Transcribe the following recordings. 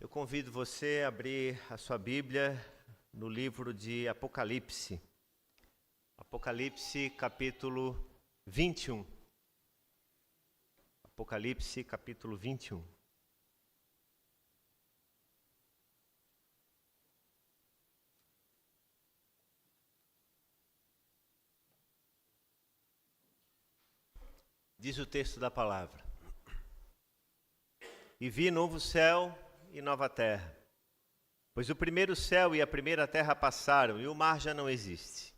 Eu convido você a abrir a sua Bíblia no livro de Apocalipse. Apocalipse, capítulo 21. Apocalipse, capítulo 21. Diz o texto da palavra: E vi novo céu e nova terra, pois o primeiro céu e a primeira terra passaram, e o mar já não existe.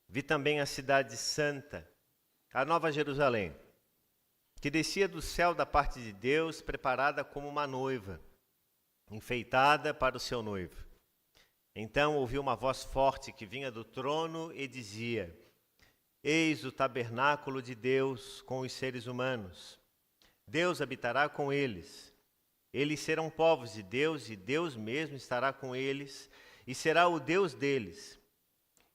Vi também a cidade santa, a nova Jerusalém, que descia do céu da parte de Deus, preparada como uma noiva, enfeitada para o seu noivo. Então ouvi uma voz forte que vinha do trono e dizia: Eis o tabernáculo de Deus com os seres humanos. Deus habitará com eles. Eles serão povos de Deus, e Deus mesmo estará com eles, e será o Deus deles.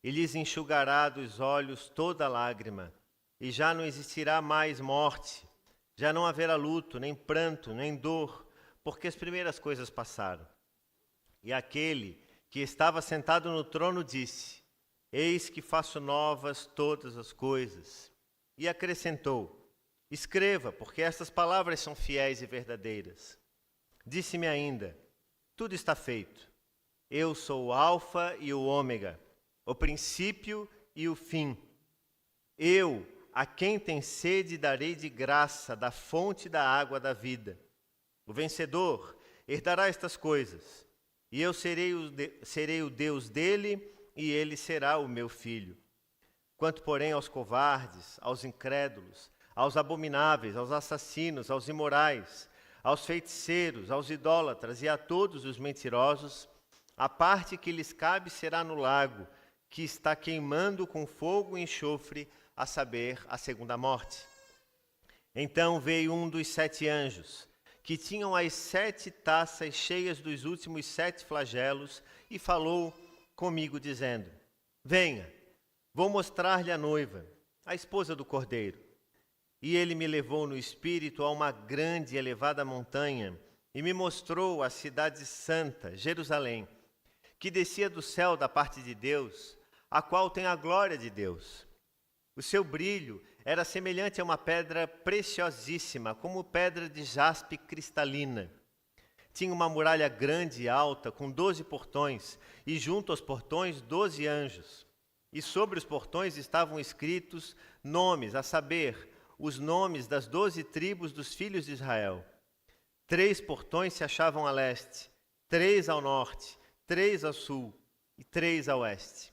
E lhes enxugará dos olhos toda lágrima, e já não existirá mais morte, já não haverá luto, nem pranto, nem dor, porque as primeiras coisas passaram. E aquele que estava sentado no trono disse: Eis que faço novas todas as coisas. E acrescentou: Escreva, porque estas palavras são fiéis e verdadeiras. Disse-me ainda: Tudo está feito. Eu sou o Alfa e o Ômega, o princípio e o fim. Eu, a quem tem sede, darei de graça da fonte da água da vida. O vencedor herdará estas coisas, e eu serei o Deus dele, e ele será o meu filho. Quanto, porém, aos covardes, aos incrédulos, aos abomináveis, aos assassinos, aos imorais, aos feiticeiros, aos idólatras e a todos os mentirosos, a parte que lhes cabe será no lago, que está queimando com fogo e enxofre, a saber, a segunda morte. Então veio um dos 7 anjos, que tinham as 7 taças cheias dos últimos 7 flagelos, e falou comigo, dizendo: Venha, vou mostrar-lhe a noiva, a esposa do Cordeiro. E ele me levou no espírito a uma grande e elevada montanha, e me mostrou a cidade santa, Jerusalém, que descia do céu da parte de Deus, a qual tem a glória de Deus. O seu brilho era semelhante a uma pedra preciosíssima, como pedra de jaspe cristalina. Tinha uma muralha grande e alta, com 12 portões, e junto aos portões 12 anjos. E sobre os portões estavam escritos nomes, a saber, os nomes das 12 tribos dos filhos de Israel. 3 portões se achavam a leste, 3 ao norte, 3 ao sul e 3 a oeste.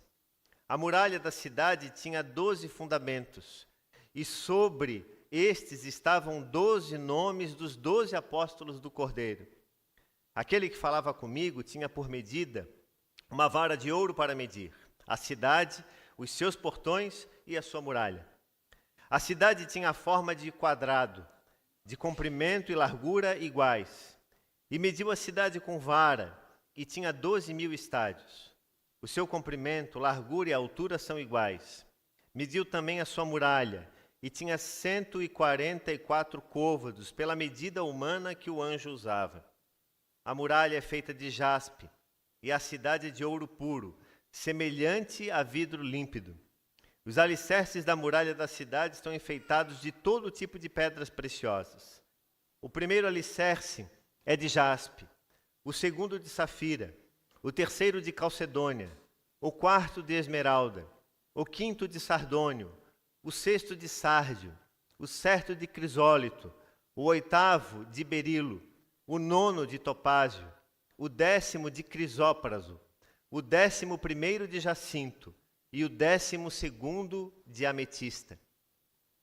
A muralha da cidade tinha 12 fundamentos, e sobre estes estavam 12 nomes dos 12 apóstolos do Cordeiro. Aquele que falava comigo tinha por medida uma vara de ouro para medir a cidade, os seus portões e a sua muralha. A cidade tinha a forma de quadrado, de comprimento e largura iguais, e mediu a cidade com vara, e tinha 12.000 estádios. O seu comprimento, largura e altura são iguais. Mediu também a sua muralha, e tinha 144 côvados, pela medida humana que o anjo usava. A muralha é feita de jaspe, e a cidade de ouro puro, semelhante a vidro límpido. Os alicerces da muralha da cidade estão enfeitados de todo tipo de pedras preciosas. O primeiro alicerce é de jaspe, o segundo de safira, o terceiro de calcedônia, o quarto de esmeralda, o quinto de sardônio, o sexto de sárdio, o sétimo de crisólito, o oitavo de berilo, o nono de topázio, o 10º de crisópraso, o 11º de jacinto, e o 12º de ametista.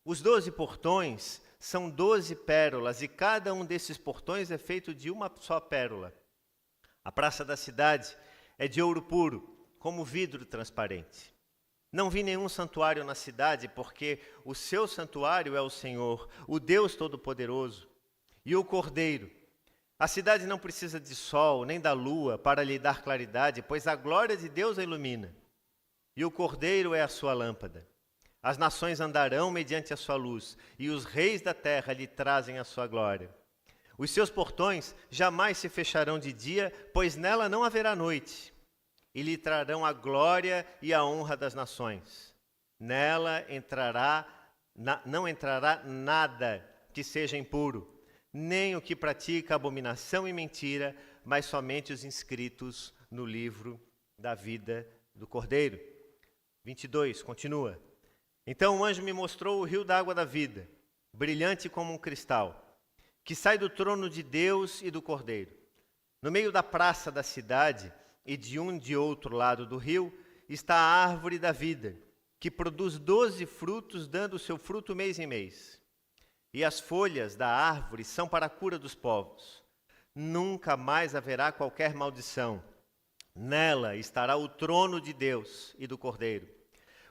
Os 12 portões são 12 pérolas, e cada um desses portões é feito de uma só pérola. A praça da cidade é de ouro puro, como vidro transparente. Não vi nenhum santuário na cidade, porque o seu santuário é o Senhor, o Deus Todo-Poderoso, e o Cordeiro. A cidade não precisa de sol, nem da lua, para lhe dar claridade, pois a glória de Deus a ilumina. E o Cordeiro é a sua lâmpada. As nações andarão mediante a sua luz, e os reis da terra lhe trazem a sua glória. Os seus portões jamais se fecharão de dia, pois nela não haverá noite. E lhe trarão a glória e a honra das nações. Nela não entrará nada que seja impuro, nem o que pratica abominação e mentira, mas somente os inscritos no livro da vida do Cordeiro. 22, continua. Então o anjo me mostrou o rio d'água da vida, brilhante como um cristal, que sai do trono de Deus e do Cordeiro. No meio da praça da cidade e de outro lado do rio, está a árvore da vida, que produz 12 frutos, dando o seu fruto mês em mês. E as folhas da árvore são para a cura dos povos. Nunca mais haverá qualquer maldição. Nela estará o trono de Deus e do Cordeiro.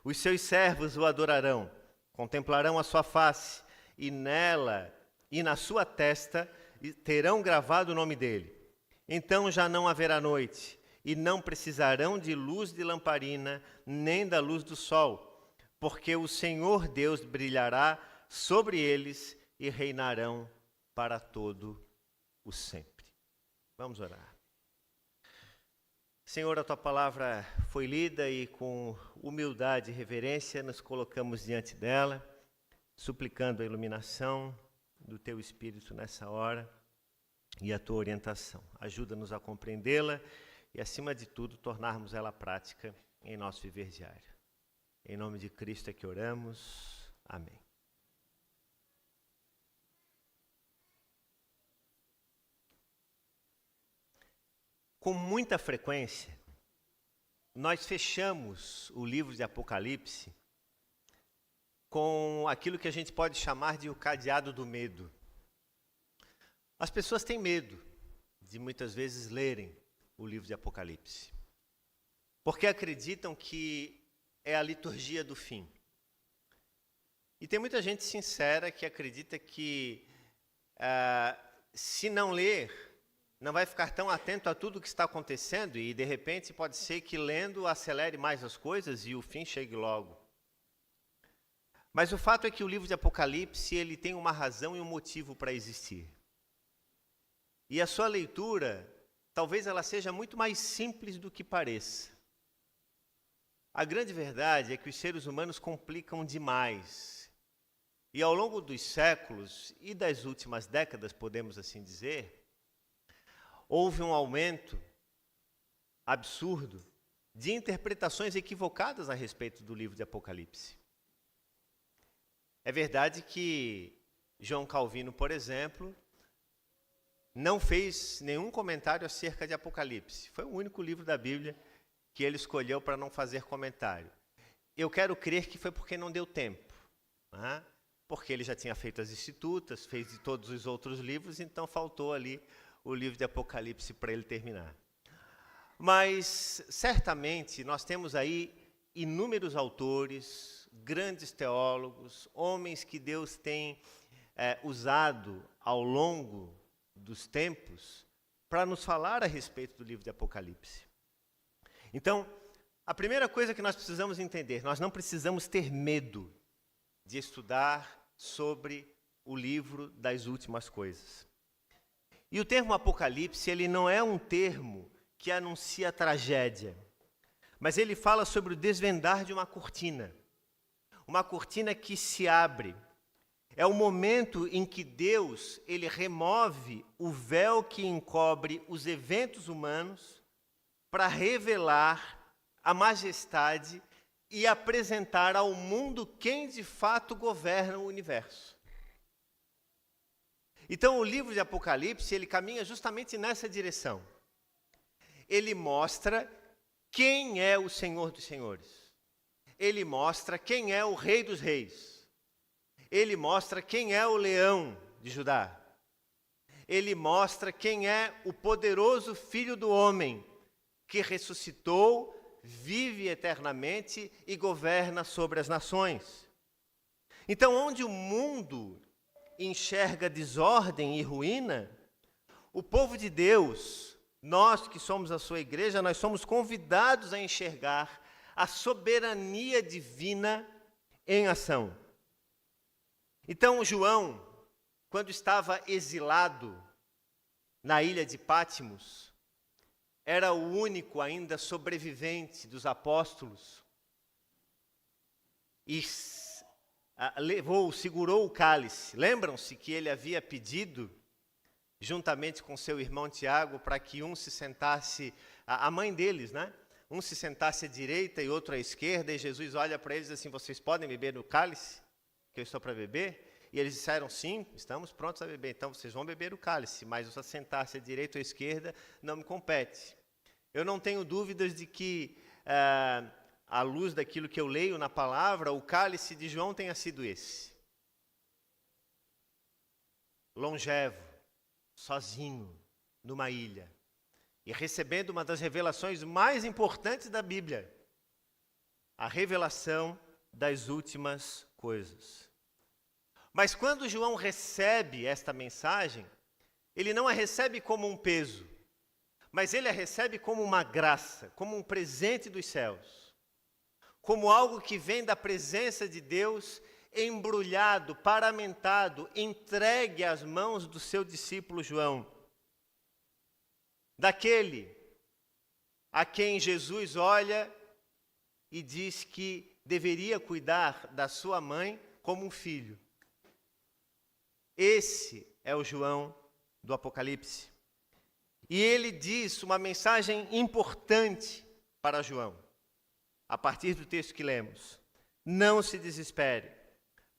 Os seus servos o adorarão, contemplarão a sua face, e nela e na sua testa terão gravado o nome dele. Então já não haverá noite, e não precisarão de luz de lamparina, nem da luz do sol, porque o Senhor Deus brilhará sobre eles e reinarão para todo o sempre. Vamos orar. Senhor, a tua palavra foi lida e com humildade e reverência nos colocamos diante dela, suplicando a iluminação do teu Espírito nessa hora e a tua orientação. Ajuda-nos a compreendê-la e, acima de tudo, tornarmos ela prática em nosso viver diário. Em nome de Cristo é que oramos. Amém. Com muita frequência, nós fechamos o livro de Apocalipse com aquilo que a gente pode chamar de o cadeado do medo. As pessoas têm medo de muitas vezes lerem o livro de Apocalipse, porque acreditam que é a liturgia do fim. E tem muita gente sincera que acredita que se não ler, não vai ficar tão atento a tudo o que está acontecendo e, de repente, pode ser que lendo acelere mais as coisas e o fim chegue logo. Mas o fato é que o livro de Apocalipse ele tem uma razão e um motivo para existir. E a sua leitura, talvez ela seja muito mais simples do que pareça. A grande verdade é que os seres humanos complicam demais. E ao longo dos séculos e das últimas décadas, podemos assim dizer, houve um aumento absurdo de interpretações equivocadas a respeito do livro de Apocalipse. É verdade que João Calvino, por exemplo, não fez nenhum comentário acerca de Apocalipse. Foi o único livro da Bíblia que ele escolheu para não fazer comentário. Eu quero crer que foi porque não deu tempo, né? Porque ele já tinha feito as Institutas, fez de todos os outros livros, então faltou ali o livro de Apocalipse para ele terminar. Mas, certamente, nós temos aí inúmeros autores, grandes teólogos, homens que Deus tem usado ao longo dos tempos para nos falar a respeito do livro de Apocalipse. Então, a primeira coisa que nós precisamos entender, nós não precisamos ter medo de estudar sobre o livro das últimas coisas. E o termo Apocalipse, ele não é um termo que anuncia a tragédia, mas ele fala sobre o desvendar de uma cortina que se abre. É o momento em que Deus, ele remove o véu que encobre os eventos humanos para revelar a majestade e apresentar ao mundo quem de fato governa o universo. Então, o livro de Apocalipse, ele caminha justamente nessa direção. Ele mostra quem é o Senhor dos Senhores. Ele mostra quem é o Rei dos Reis. Ele mostra quem é o Leão de Judá. Ele mostra quem é o poderoso Filho do Homem, que ressuscitou, vive eternamente e governa sobre as nações. Então, onde o mundo enxerga desordem e ruína, o povo de Deus, nós que somos a sua igreja, nós somos convidados a enxergar a soberania divina em ação. Então, João, quando estava exilado na ilha de Pátimos, era o único ainda sobrevivente dos apóstolos e segurou o cálice. Lembram-se que ele havia pedido, juntamente com seu irmão Tiago, para que um se sentasse, a mãe deles, né? Um se sentasse à direita e outro à esquerda, e Jesus olha para eles assim: vocês podem beber no cálice que eu estou para beber? E eles disseram: sim, estamos prontos a beber. Então vocês vão beber o cálice, mas o sentar-se à direita ou à esquerda não me compete. Eu não tenho dúvidas de que, à luz daquilo que eu leio na palavra, o cálice de João tenha sido esse. Longevo, sozinho, numa ilha, e recebendo uma das revelações mais importantes da Bíblia, a revelação das últimas coisas. Mas quando João recebe esta mensagem, ele não a recebe como um peso, mas ele a recebe como uma graça, como um presente dos céus, como algo que vem da presença de Deus, embrulhado, paramentado, entregue às mãos do seu discípulo João. Daquele a quem Jesus olha e diz que deveria cuidar da sua mãe como um filho. Esse é o João do Apocalipse. E ele diz uma mensagem importante para João, a partir do texto que lemos: não se desespere,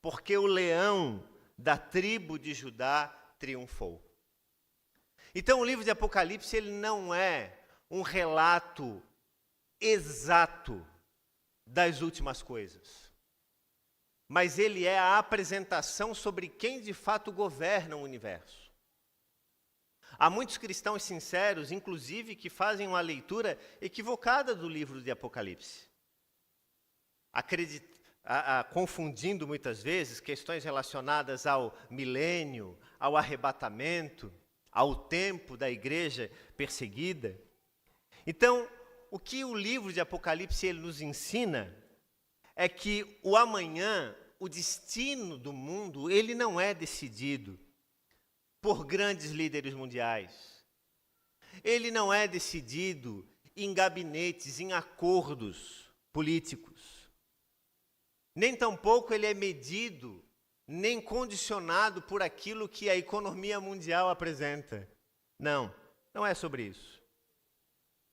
porque o leão da tribo de Judá triunfou. Então o livro de Apocalipse, ele não é um relato exato das últimas coisas, mas ele é a apresentação sobre quem de fato governa o universo. Há muitos cristãos sinceros, inclusive, que fazem uma leitura equivocada do livro de Apocalipse, confundindo muitas vezes questões relacionadas ao milênio, ao arrebatamento, ao tempo da igreja perseguida. Então, o que o livro de Apocalipse ele nos ensina é que o amanhã, o destino do mundo, ele não é decidido por grandes líderes mundiais. Ele não é decidido em gabinetes, em acordos políticos. Nem tampouco ele é medido, nem condicionado por aquilo que a economia mundial apresenta. Não, não é sobre isso.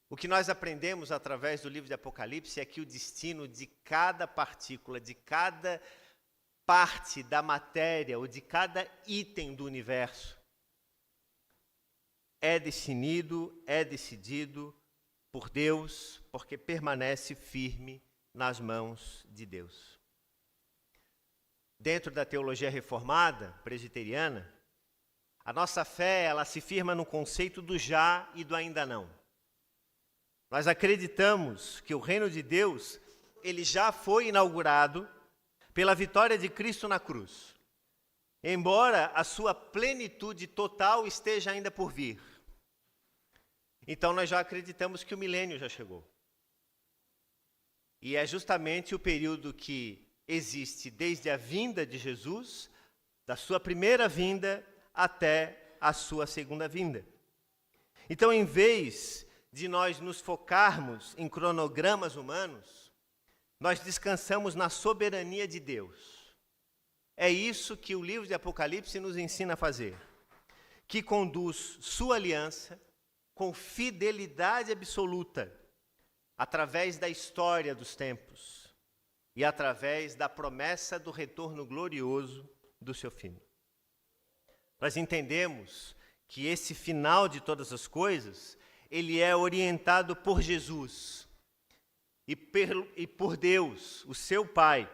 O que nós aprendemos através do livro de Apocalipse é que o destino de cada partícula, de cada parte da matéria ou de cada item do universo é definido, é decidido por Deus, porque permanece firme nas mãos de Deus. Dentro da teologia reformada, presbiteriana, a nossa fé, ela se firma no conceito do já e do ainda não. Nós acreditamos que o reino de Deus, ele já foi inaugurado pela vitória de Cristo na cruz, embora a sua plenitude total esteja ainda por vir. Então nós já acreditamos que o milênio já chegou. E é justamente o período que existe desde a vinda de Jesus, da sua primeira vinda até a sua segunda vinda. Então, em vez de nós nos focarmos em cronogramas humanos, nós descansamos na soberania de Deus. É isso que o livro de Apocalipse nos ensina a fazer, que conduz sua aliança com fidelidade absoluta, através da história dos tempos e através da promessa do retorno glorioso do seu Filho. Nós entendemos que esse final de todas as coisas, ele é orientado por Jesus e por Deus, o seu Pai.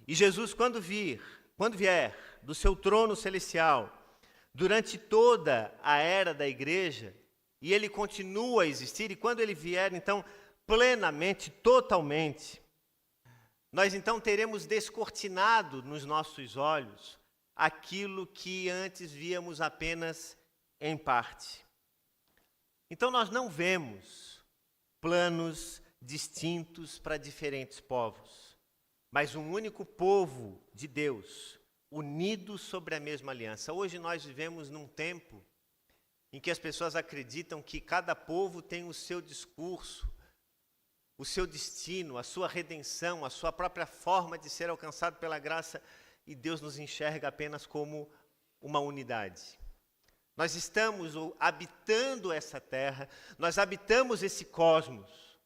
E Jesus, quando vier do seu trono celestial, durante toda a era da igreja, e ele continua a existir, e quando ele vier, então, plenamente, totalmente, nós então teremos descortinado nos nossos olhos aquilo que antes víamos apenas em parte. Então nós não vemos planos distintos para diferentes povos, mas um único povo de Deus, unido sobre a mesma aliança. Hoje nós vivemos num tempo em que as pessoas acreditam que cada povo tem o seu discurso, o seu destino, a sua redenção, a sua própria forma de ser alcançado pela graça, e Deus nos enxerga apenas como uma unidade. Nós estamos habitando essa terra, nós habitamos esse cosmos.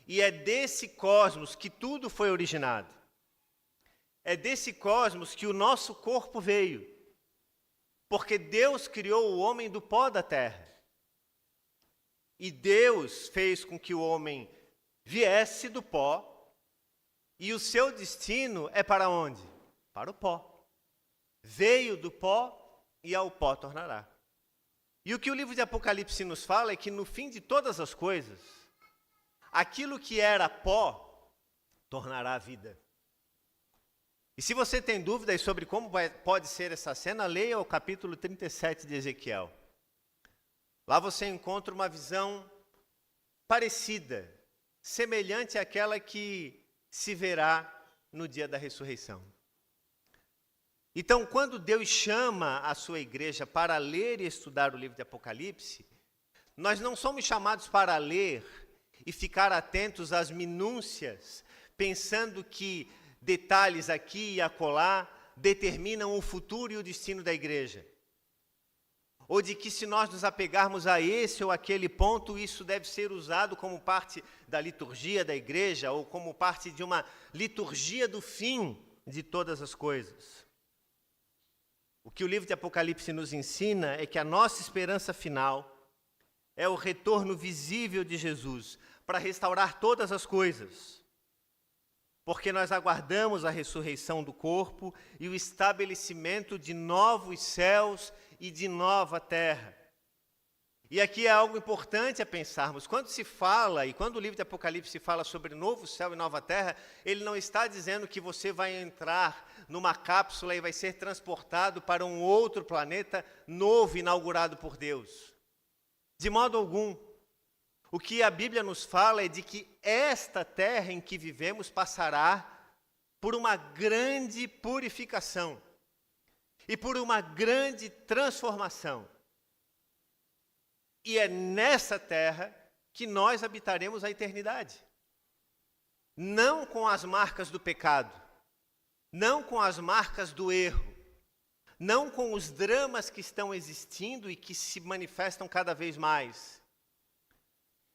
E é desse cosmos que tudo foi originado. É desse cosmos que o nosso corpo veio. Porque Deus criou o homem do pó da terra. E Deus fez com que o homem viesse do pó, e o seu destino é para onde? Para o pó. Veio do pó e ao pó tornará. E o que o livro de Apocalipse nos fala é que no fim de todas as coisas, aquilo que era pó tornará vida. E se você tem dúvidas sobre como pode ser essa cena, leia o capítulo 37 de Ezequiel. Lá você encontra uma visão parecida, semelhante àquela que se verá no dia da ressurreição. Então, quando Deus chama a sua igreja para ler e estudar o livro de Apocalipse, nós não somos chamados para ler e ficar atentos às minúcias, pensando que detalhes aqui e acolá determinam o futuro e o destino da igreja. Ou de que se nós nos apegarmos a esse ou aquele ponto, isso deve ser usado como parte da liturgia da igreja, ou como parte de uma liturgia do fim de todas as coisas. O que o livro de Apocalipse nos ensina é que a nossa esperança final é o retorno visível de Jesus para restaurar todas as coisas. Porque nós aguardamos a ressurreição do corpo e o estabelecimento de novos céus e de nova terra. E aqui é algo importante a pensarmos. Quando se fala, e quando o livro de Apocalipse fala sobre novo céu e nova terra, ele não está dizendo que você vai entrar numa cápsula e vai ser transportado para um outro planeta novo, inaugurado por Deus. De modo algum. O que a Bíblia nos fala é de que esta terra em que vivemos passará por uma grande purificação e por uma grande transformação. E é nessa terra que nós habitaremos a eternidade. Não com as marcas do pecado, não com as marcas do erro, não com os dramas que estão existindo e que se manifestam cada vez mais.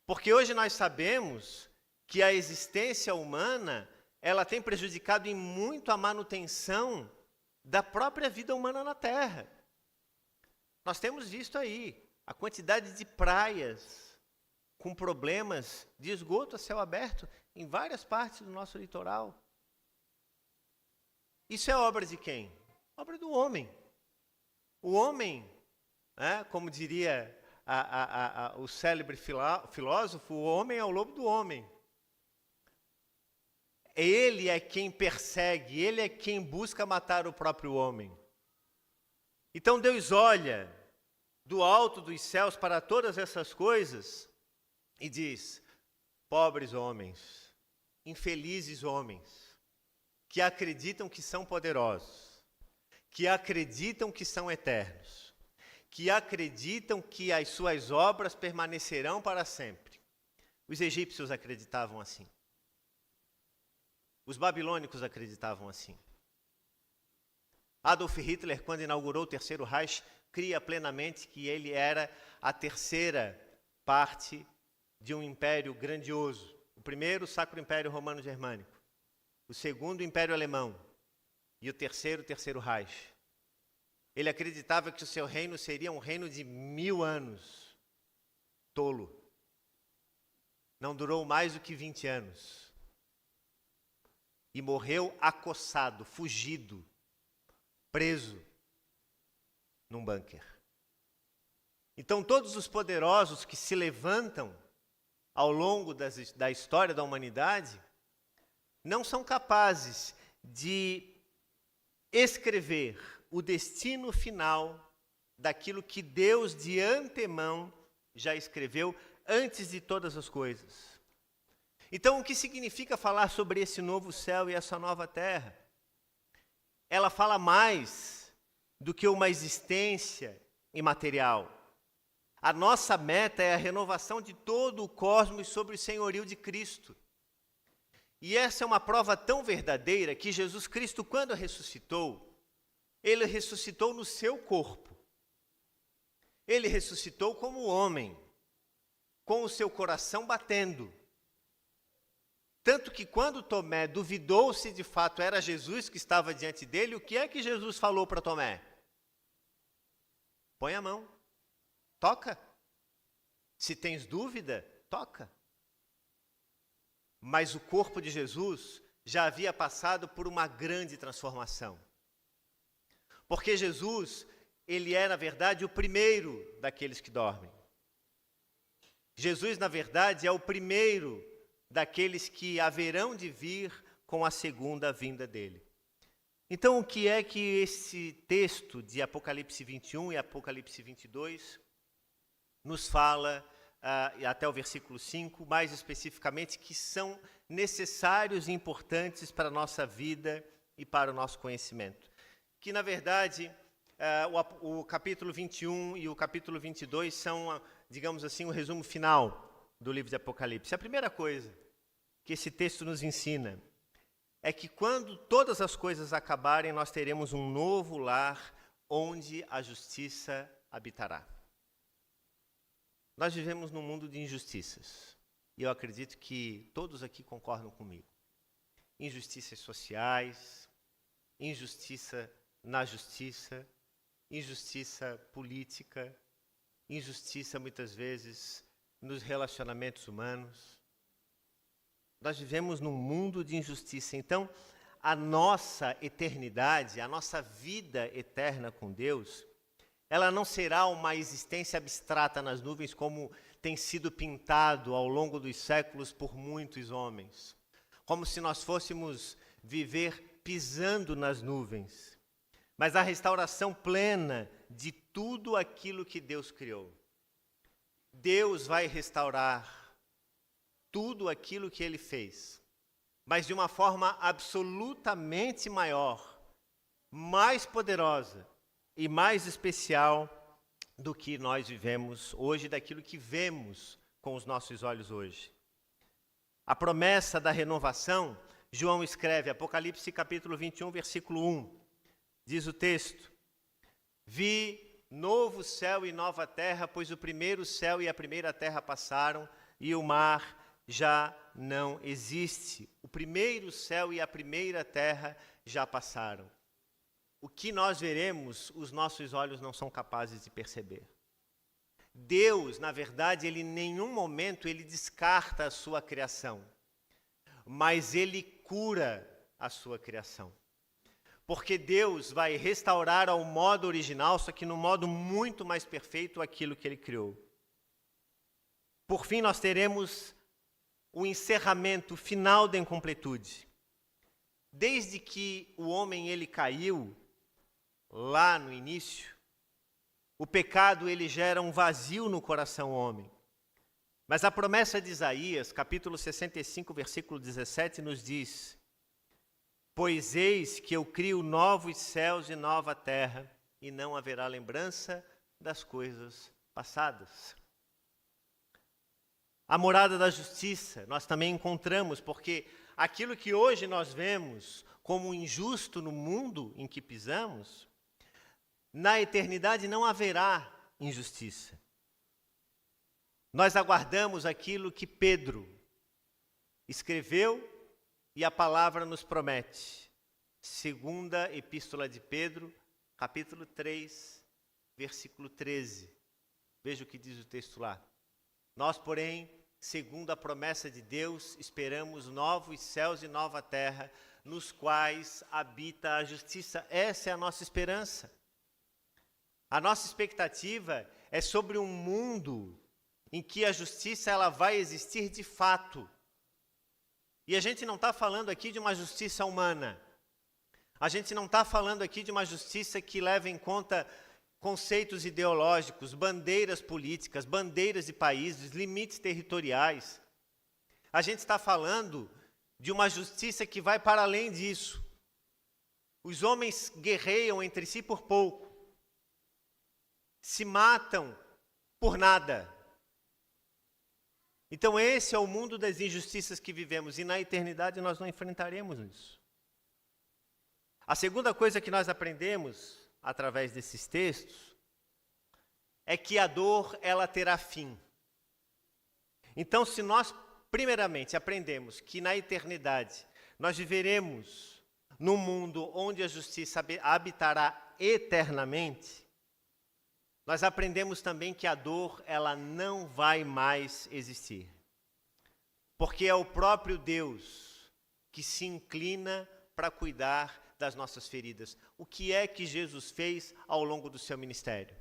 Porque hoje nós sabemos que a existência humana, ela tem prejudicado em muito a manutenção da própria vida humana na Terra. Nós temos visto aí a quantidade de praias com problemas de esgoto a céu aberto em várias partes do nosso litoral. Isso é obra de quem? Obra do homem. O homem, como diria o célebre filósofo, o homem é o lobo do homem. Ele é quem persegue, ele é quem busca matar o próprio homem. Então Deus olha do alto dos céus para todas essas coisas e diz: pobres homens, infelizes homens, que acreditam que são poderosos, que acreditam que são eternos, que acreditam que as suas obras permanecerão para sempre. Os egípcios acreditavam assim. Os babilônicos acreditavam assim. Adolf Hitler, quando inaugurou o Terceiro Reich, cria plenamente que ele era a terceira parte de um império grandioso. O primeiro, o Sacro Império Romano-Germânico. O segundo, o Império Alemão. E o Terceiro Reich. Ele acreditava que o seu reino seria um reino de 1000 anos. Tolo. Não durou mais do que 20 anos. E morreu acossado, fugido, preso num bunker. Então, todos os poderosos que se levantam ao longo da história da humanidade não são capazes de escrever o destino final daquilo que Deus de antemão já escreveu antes de todas as coisas. Então, o que significa falar sobre esse novo céu e essa nova terra? Ela fala mais do que uma existência imaterial. A nossa meta é a renovação de todo o cosmos sobre o senhorio de Cristo. E essa é uma prova tão verdadeira que Jesus Cristo, quando ressuscitou, ele ressuscitou no seu corpo. Ele ressuscitou como homem, com o seu coração batendo. Tanto que quando Tomé duvidou se de fato era Jesus que estava diante dele, o que é que Jesus falou para Tomé? Põe a mão, toca. Se tens dúvida, toca. Mas o corpo de Jesus já havia passado por uma grande transformação. Porque Jesus, ele é, na verdade, o primeiro daqueles que dormem. Jesus, na verdade, é o primeiro daqueles que haverão de vir com a segunda vinda dele. Então, o que é que esse texto de Apocalipse 21 e Apocalipse 22 nos fala, até o versículo 5, mais especificamente, que são necessários e importantes para a nossa vida e para o nosso conhecimento? Que, na verdade, o capítulo 21 e o capítulo 22 são, digamos assim, o resumo final do livro de Apocalipse. A primeira coisa que esse texto nos ensina é que quando todas as coisas acabarem, nós teremos um novo lar onde a justiça habitará. Nós vivemos num mundo de injustiças, e eu acredito que todos aqui concordam comigo. Injustiças sociais, injustiça na justiça, injustiça política, injustiça muitas vezes nos relacionamentos humanos. Nós vivemos num mundo de injustiça. Então, a nossa eternidade, a nossa vida eterna com Deus, ela não será uma existência abstrata nas nuvens como tem sido pintado ao longo dos séculos por muitos homens. Como se nós fôssemos viver pisando nas nuvens. Mas a restauração plena de tudo aquilo que Deus criou. Deus vai restaurar tudo aquilo que Ele fez, mas de uma forma absolutamente maior, mais poderosa e mais especial do que nós vivemos hoje, daquilo que vemos com os nossos olhos hoje. A promessa da renovação, João escreve, Apocalipse capítulo 21, versículo 1, diz o texto: Vi novo céu e nova terra, pois o primeiro céu e a primeira terra passaram, e o mar já não existe. O primeiro céu e a primeira terra já passaram. O que nós veremos, os nossos olhos não são capazes de perceber. Deus, na verdade, ele em nenhum momento ele descarta a sua criação, mas ele cura a sua criação. Porque Deus vai restaurar ao modo original, só que no modo muito mais perfeito, aquilo que ele criou. Por fim, nós teremos o encerramento final da incompletude. Desde que o homem ele caiu, lá no início, o pecado ele gera um vazio no coração do homem. Mas a promessa de Isaías, capítulo 65, versículo 17, nos diz: Pois eis que eu crio novos céus e nova terra, e não haverá lembrança das coisas passadas. A morada da justiça nós também encontramos, porque aquilo que hoje nós vemos como injusto no mundo em que pisamos, na eternidade não haverá injustiça. Nós aguardamos aquilo que Pedro escreveu e a palavra nos promete. Segunda Epístola de Pedro, capítulo 3, versículo 13. Veja o que diz o texto lá. Nós, porém, segundo a promessa de Deus, esperamos novos céus e nova terra, nos quais habita a justiça. Essa é a nossa esperança. A nossa expectativa é sobre um mundo em que a justiça ela vai existir de fato. E a gente não está falando aqui de uma justiça humana. A gente não está falando aqui de uma justiça que leva em conta conceitos ideológicos, bandeiras políticas, bandeiras de países, limites territoriais. A gente está falando de uma justiça que vai para além disso. Os homens guerreiam entre si por pouco. se matam por nada. Então esse é o mundo das injustiças que vivemos, e na eternidade nós não enfrentaremos isso. A segunda coisa que nós aprendemos através desses textos é que a dor, ela terá fim. Então, se nós primeiramente aprendemos que na eternidade nós viveremos num mundo onde a justiça habitará eternamente, nós aprendemos também que a dor, ela não vai mais existir. Porque é o próprio Deus que se inclina para cuidar das nossas feridas. O que é que Jesus fez ao longo do seu ministério?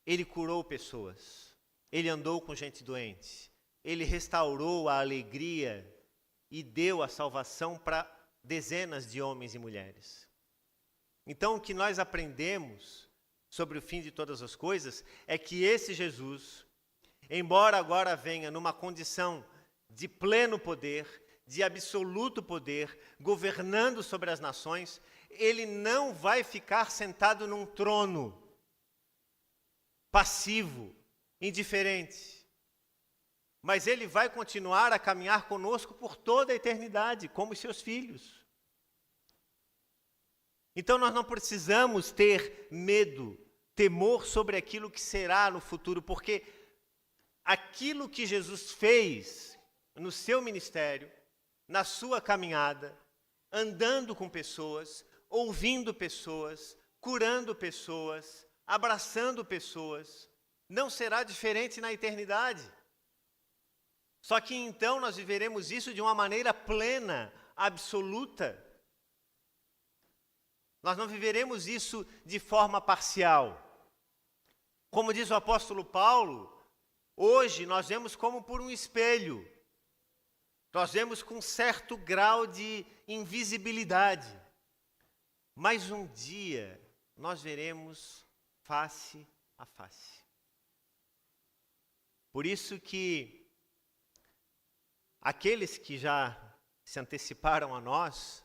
Ele curou pessoas, ele andou com gente doente, ele restaurou a alegria e deu a salvação para dezenas de homens e mulheres. Então, o que nós aprendemos sobre o fim de todas as coisas é que esse Jesus, embora agora venha numa condição de pleno poder, de absoluto poder, governando sobre as nações, ele não vai ficar sentado num trono passivo, indiferente, mas ele vai continuar a caminhar conosco por toda a eternidade, como seus filhos. Então nós não precisamos ter medo, temor sobre aquilo que será no futuro, porque aquilo que Jesus fez no seu ministério, na sua caminhada, andando com pessoas, ouvindo pessoas, curando pessoas, abraçando pessoas, não será diferente na eternidade. Só que então nós viveremos isso de uma maneira plena, absoluta. Nós não viveremos isso de forma parcial. Como diz o apóstolo Paulo, hoje nós vemos como por um espelho. Nós vemos com certo grau de invisibilidade. Mas um dia nós veremos face a face. Por isso que aqueles que já se anteciparam a nós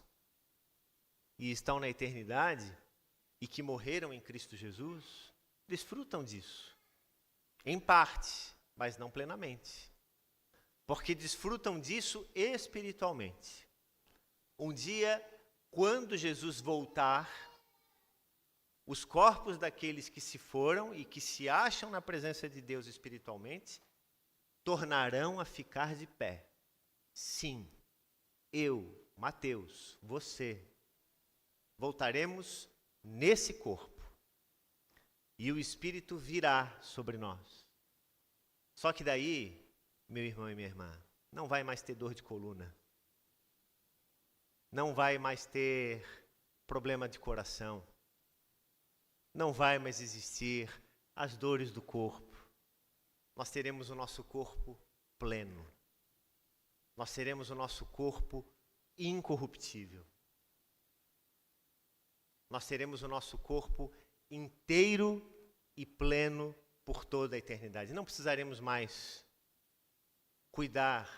e estão na eternidade e que morreram em Cristo Jesus, desfrutam disso. Em parte, mas não plenamente. Porque desfrutam disso espiritualmente. Um dia, quando Jesus voltar, os corpos daqueles que se foram e que se acham na presença de Deus espiritualmente, tornarão a ficar de pé. Sim, eu, Mateus, você, voltaremos nesse corpo. E o Espírito virá sobre nós. Só que daí, meu irmão e minha irmã, não vai mais ter dor de coluna. Não vai mais ter problema de coração. Não vai mais existir as dores do corpo. Nós teremos o nosso corpo pleno. Nós teremos o nosso corpo incorruptível. Nós teremos o nosso corpo inteiro e pleno por toda a eternidade. Não precisaremos mais cuidar,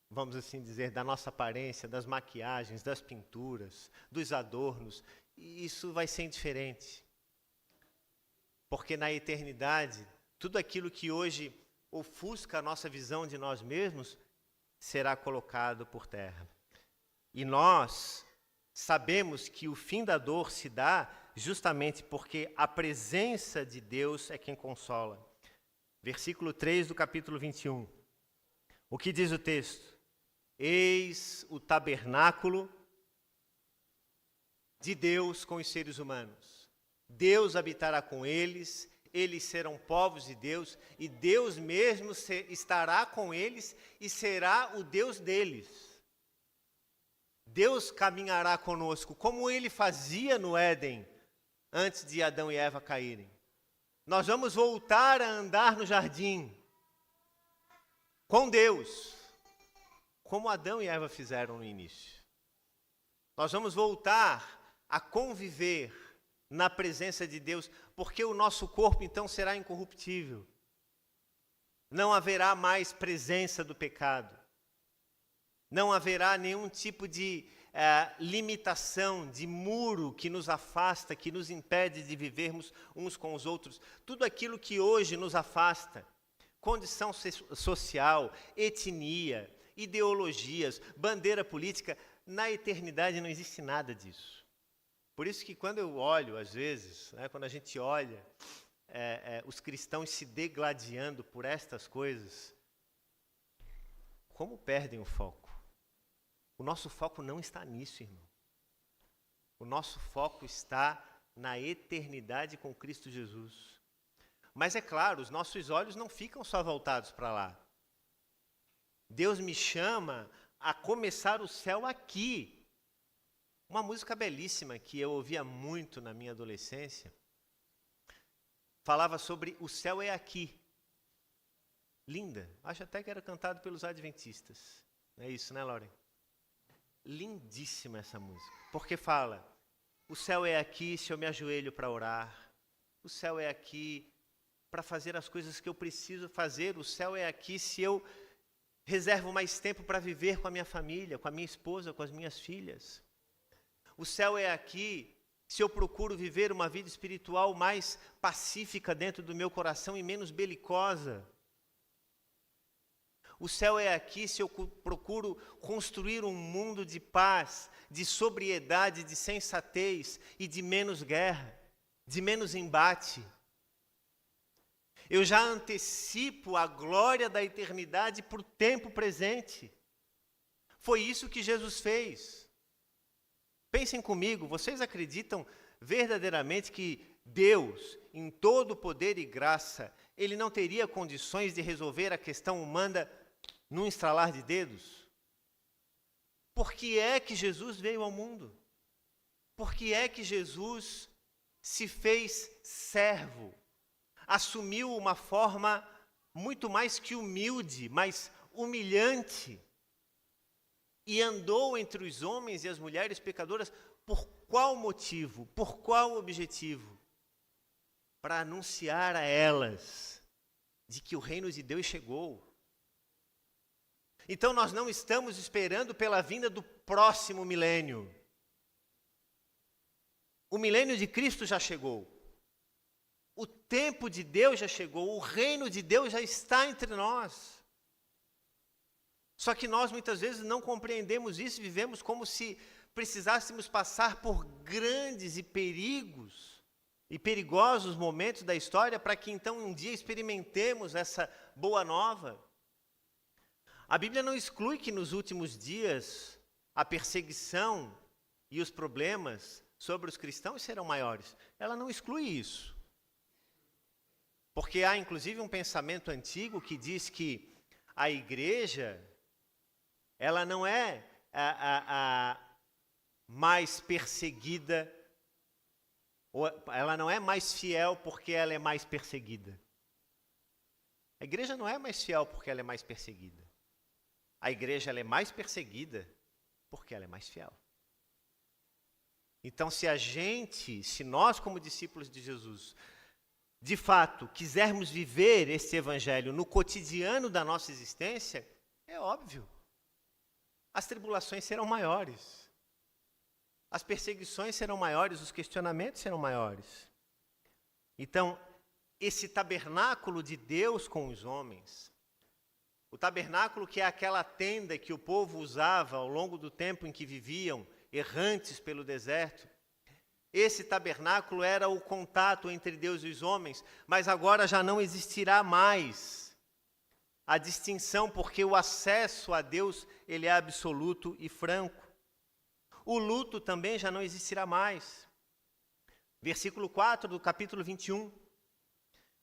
vamos assim dizer, da nossa aparência, das maquiagens, das pinturas, dos adornos. E isso vai ser indiferente. Porque na eternidade, tudo aquilo que hoje ofusca a nossa visão de nós mesmos será colocado por terra. E nós sabemos que o fim da dor se dá justamente porque a presença de Deus é quem consola. Versículo 3 do capítulo 21. O que diz o texto? Eis o tabernáculo de Deus com os seres humanos. Deus habitará com eles, eles serão povos de Deus, e Deus mesmo estará com eles e será o Deus deles. Deus caminhará conosco, como ele fazia no Éden, antes de Adão e Eva caírem. Nós vamos voltar a andar no jardim com Deus, como Adão e Eva fizeram no início. Nós vamos voltar a conviver na presença de Deus, porque o nosso corpo então será incorruptível. Não haverá mais presença do pecado. Não haverá nenhum tipo de limitação, de muro que nos afasta, que nos impede de vivermos uns com os outros. Tudo aquilo que hoje nos afasta, condição social, etnia, ideologias, bandeira política, na eternidade não existe nada disso. Por isso que quando eu olho, às vezes, quando a gente olha os cristãos se degladiando por estas coisas, como perdem o foco? O nosso foco não está nisso, irmão. O nosso foco está na eternidade com Cristo Jesus. Mas é claro, os nossos olhos não ficam só voltados para lá. Deus me chama a começar o céu aqui. Uma música belíssima que eu ouvia muito na minha adolescência, falava sobre o céu é aqui. Linda. Acho até que era cantado pelos adventistas. Não é isso, né, Lauren? Lindíssima essa música, porque fala, o céu é aqui se eu me ajoelho para orar, o céu é aqui para fazer as coisas que eu preciso fazer, o céu é aqui se eu reservo mais tempo para viver com a minha família, com a minha esposa, com as minhas filhas. O céu é aqui se eu procuro viver uma vida espiritual mais pacífica dentro do meu coração e menos belicosa. O céu é aqui se eu procuro construir um mundo de paz, de sobriedade, de sensatez e de menos guerra, de menos embate. Eu já antecipo a glória da eternidade para o tempo presente. Foi isso que Jesus fez. Pensem comigo, vocês acreditam verdadeiramente que Deus, em todo poder e graça, Ele não teria condições de resolver a questão humana num estralar de dedos? Por que é que Jesus veio ao mundo? Por que é que Jesus se fez servo? Assumiu uma forma muito mais que humilde, mas humilhante. E andou entre os homens e as mulheres pecadoras. Por qual motivo? Por qual objetivo? Para anunciar a elas de que o reino de Deus chegou. Então nós não estamos esperando pela vinda do próximo milênio. O milênio de Cristo já chegou. O tempo de Deus já chegou. O reino de Deus já está entre nós. Só que nós muitas vezes não compreendemos isso e vivemos como se precisássemos passar por grandes e perigosos momentos da história para que então um dia experimentemos essa boa nova. A Bíblia não exclui que nos últimos dias a perseguição e os problemas sobre os cristãos serão maiores. Ela não exclui isso. Porque há inclusive um pensamento antigo que diz que a igreja, ela não é a mais perseguida, ou ela não é mais fiel porque ela é mais perseguida. A igreja não é mais fiel porque ela é mais perseguida. A igreja ela é mais perseguida porque ela é mais fiel. Então, se nós como discípulos de Jesus, de fato, quisermos viver esse evangelho no cotidiano da nossa existência, é óbvio, as tribulações serão maiores, as perseguições serão maiores, os questionamentos serão maiores. Então, esse tabernáculo de Deus com os homens, o tabernáculo que é aquela tenda que o povo usava ao longo do tempo em que viviam, errantes pelo deserto, esse tabernáculo era o contato entre Deus e os homens, mas agora já não existirá mais a distinção, porque o acesso a Deus ele é absoluto e franco. O luto também já não existirá mais. Versículo 4 do capítulo 21.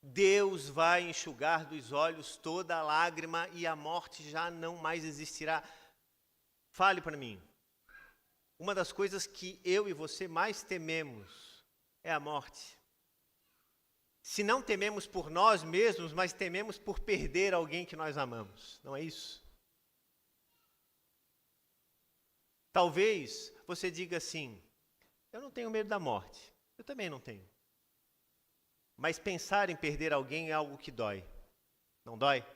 Deus vai enxugar dos olhos toda a lágrima e a morte já não mais existirá. Fale para mim. Uma das coisas que eu e você mais tememos é a morte. Se não tememos por nós mesmos, mas tememos por perder alguém que nós amamos. Não é isso? Talvez você diga assim, eu não tenho medo da morte. Eu também não tenho. Mas pensar em perder alguém é algo que dói. Não dói?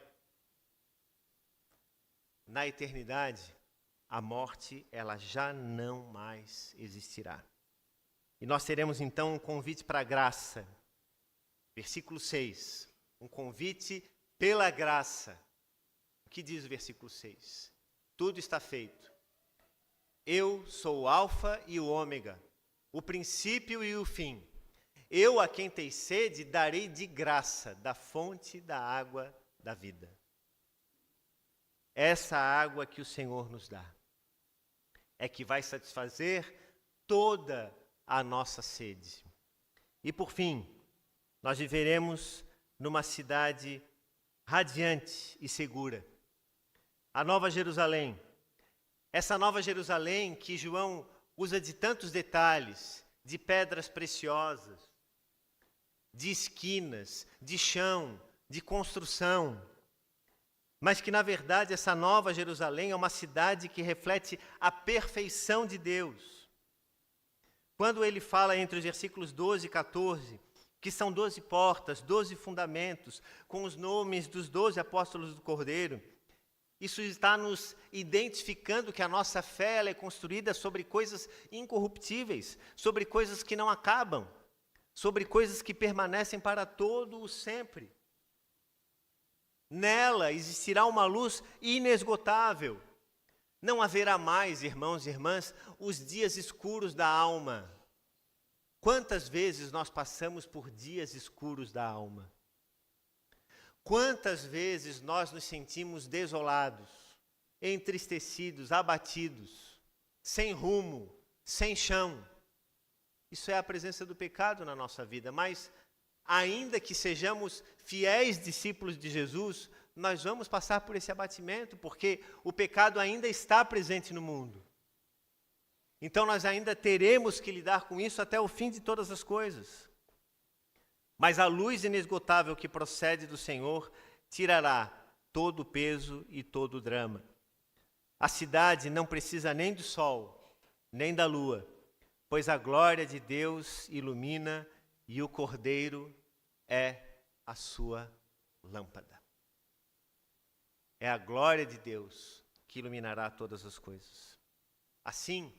Na eternidade, a morte ela já não mais existirá. E nós teremos então um convite para a graça. Versículo 6. Um convite pela graça. O que diz o versículo 6? Tudo está feito. Eu sou o Alfa e o Ômega, o princípio e o fim. Eu, a quem tem sede, darei de graça da fonte da água da vida. Essa água que o Senhor nos dá é que vai satisfazer toda a nossa sede. E por fim, nós viveremos numa cidade radiante e segura. A Nova Jerusalém. Essa Nova Jerusalém que João usa de tantos detalhes, de pedras preciosas, de esquinas, de chão, de construção. Mas que, na verdade, essa Nova Jerusalém é uma cidade que reflete a perfeição de Deus. Quando ele fala entre os versículos 12 e 14, que são 12 portas, 12 fundamentos, com os nomes dos 12 apóstolos do Cordeiro, isso está nos identificando que a nossa fé ela é construída sobre coisas incorruptíveis, sobre coisas que não acabam, sobre coisas que permanecem para todo o sempre. Nela existirá uma luz inesgotável. Não haverá mais, irmãos e irmãs, os dias escuros da alma. Quantas vezes nós passamos por dias escuros da alma? Quantas vezes nós nos sentimos desolados, entristecidos, abatidos, sem rumo, sem chão? Isso é a presença do pecado na nossa vida, mas ainda que sejamos fiéis discípulos de Jesus, nós vamos passar por esse abatimento, porque o pecado ainda está presente no mundo. Então nós ainda teremos que lidar com isso até o fim de todas as coisas. Mas a luz inesgotável que procede do Senhor tirará todo o peso e todo o drama. A cidade não precisa nem do sol, nem da lua, pois a glória de Deus ilumina e o Cordeiro é a sua lâmpada. É a glória de Deus que iluminará todas as coisas. Assim,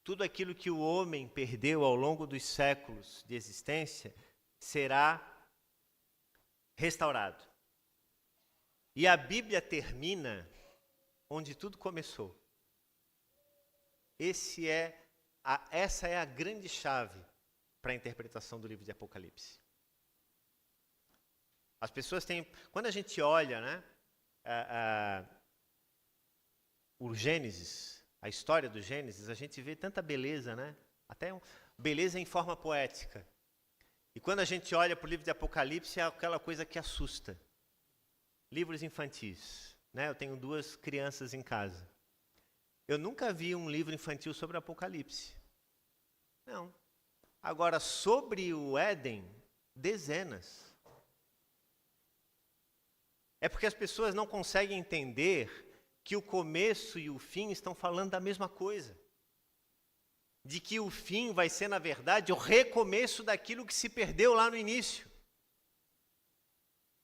tudo aquilo que o homem perdeu ao longo dos séculos de existência será restaurado. E a Bíblia termina onde tudo começou. Essa é a grande chave para a interpretação do livro de Apocalipse. As pessoas têm... Quando a gente olha, né, o Gênesis, a história do Gênesis, a gente vê tanta beleza, né? Até beleza em forma poética. E quando a gente olha para o livro de Apocalipse, é aquela coisa que assusta. Livros infantis, né? Eu tenho 2 crianças em casa. Eu nunca vi um livro infantil sobre Apocalipse. Não. Agora, sobre o Éden, dezenas. É porque as pessoas não conseguem entender que o começo e o fim estão falando da mesma coisa. De que o fim vai ser, na verdade, o recomeço daquilo que se perdeu lá no início.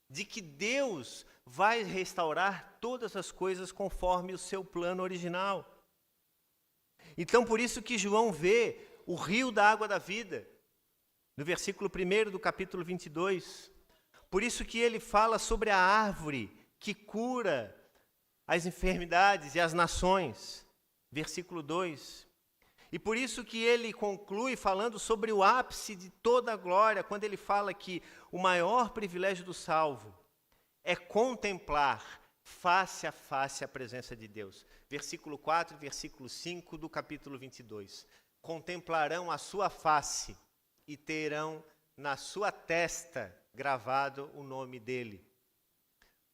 De que Deus vai restaurar todas as coisas conforme o seu plano original. Então, por isso que João vê o rio da água da vida, no versículo 1 do capítulo 22. Por isso que ele fala sobre a árvore que cura as enfermidades e as nações, versículo 2. E por isso que ele conclui falando sobre o ápice de toda a glória, quando ele fala que o maior privilégio do salvo é contemplar face a face a presença de Deus. Versículo 4 e versículo 5 do capítulo 22. Contemplarão a sua face e terão na sua testa gravado o nome dele.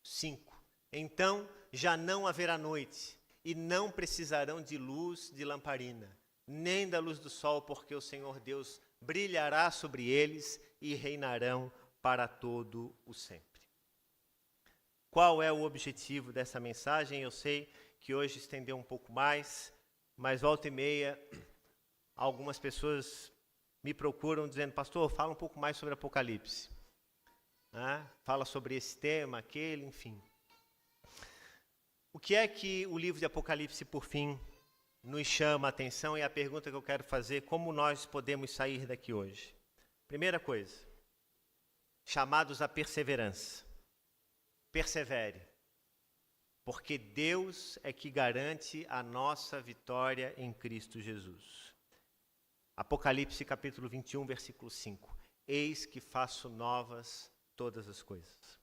5. Então já não haverá noite, e não precisarão de luz de lamparina, nem da luz do sol, porque o Senhor Deus brilhará sobre eles e reinarão para todo o sempre. Qual é o objetivo dessa mensagem? Eu sei que hoje estendeu um pouco mais, mas volta e meia, algumas pessoas me procuram dizendo: pastor, fala um pouco mais sobre Apocalipse. Fala sobre esse tema, aquele, enfim. O que é que o livro de Apocalipse, por fim, nos chama a atenção? E a pergunta que eu quero fazer: como nós podemos sair daqui hoje? Primeira coisa, chamados à perseverança. Persevere, porque Deus é que garante a nossa vitória em Cristo Jesus. Apocalipse capítulo 21, versículo 5. Eis que faço novas todas as coisas.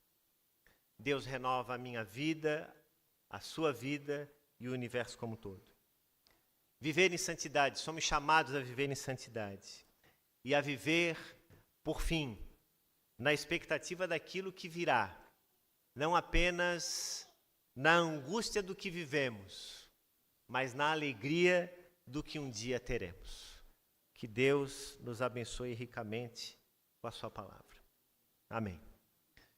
Deus renova a minha vida, a sua vida e o universo como um todo. Viver em santidade, somos chamados a viver em santidade. E a viver, por fim, na expectativa daquilo que virá. Não apenas na angústia do que vivemos, mas na alegria do que um dia teremos. Que Deus nos abençoe ricamente com a sua palavra. Amém.